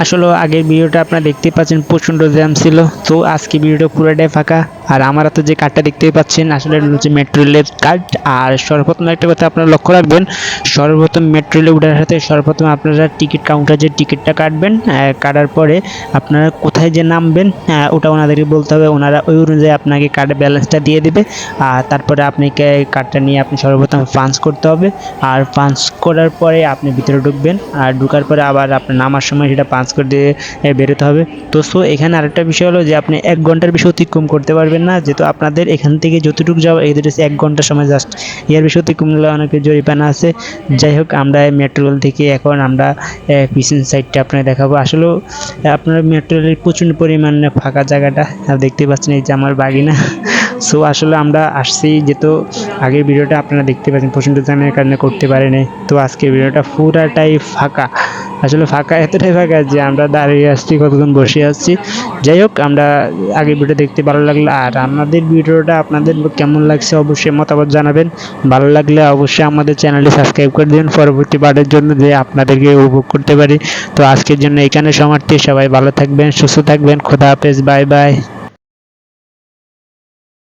আসলে আগের ভিডিওটা আপনারা দেখতেই পাচ্ছেন প্রচণ্ড জ্যাম ছিল। তো আজকে ভিডিওটা পুরোটাই ফাঁকা। আর আমার হাতে যে কার্ডটা দেখতেই পাচ্ছেন আসলে এটা হচ্ছে মেট্রো রেলের কার্ড। আর সর্বপ্রথম একটা কথা আপনারা লক্ষ্য রাখবেন, সর্বপ্রথম মেট্রো রেলে ওঠার সাথে সর্বপ্রথম আপনারা টিকিট কাউন্টার যে টিকিটটা কাটবেন, কাটার পরে আপনারা কোথায় যে নামবেন ওটা ওনাদেরকে বলতে হবে। ওনারা ওই অনুযায়ী আপনাকে কার্ডের ব্যালেন্সটা দিয়ে দেবে। আর তারপরে আপনাকে কার্ডটা নিয়ে আপনি সর্বপ্রথম পাঞ্চ করতে হবে। আর পাঞ্চ করার পরে আপনি ভিতরে ঢুকবেন। আর ঢোকার পরে আবার আপনার নামার সময় সেটা পাঞ্চ করে দিয়ে বেরোতে হবে। তো এখানে আরেকটা বিষয় হলো যে আপনি 1 ঘন্টার বেশি অতিক্রম করতে পারবেন না, যেহেতু আপনাদের এখান থেকে যতটুকু যাওয়া এদের 1 ঘন্টার সময় জাস্ট। এর বেশি অতিক্রম করলে অনেকের জরিমানা আছে। যাই হোক, আমরা মেট্রো রেল থেকে এখন আমরা পিছন সাইডটা আপনাকে দেখাবো। আসলেও আপনার মেট্রো রেলের প্রচুর পরিমাণে ফাঁকা জায়গাটা দেখতে পাচ্ছেন, এই যে আমার বাগিনা। আসলে আমরা আসছি, যেহেতু আগের ভিডিওটা আপনারা দেখতে পাচ্ছেন প্রচণ্ড জ্যামের কারণে করতে পারিনি। তো আজকের ভিডিওটা পুরাটাই ফাঁকা। আসলে ফাঁকা এতটাই ফাঁকা যে আমরা দাঁড়িয়ে আসছি, কতক্ষণ বসে আসছি। যাই হোক, আমরা আগের ভিডিও দেখতে ভালো লাগলো। আর আমাদের ভিডিওটা আপনাদের কেমন লাগছে অবশ্যই মতামত জানাবেন। ভালো লাগলে অবশ্যই আমাদের চ্যানেলটি সাবস্ক্রাইব করে দিন পরবর্তী পার্টের জন্য, যে আপনাদেরকে উপভোগ করতে পারি। তো আজকের জন্য এখানে সমাপ্তি। সবাই ভালো থাকবেন, সুস্থ থাকবেন। খোদা হাফেজ, বাই বাই।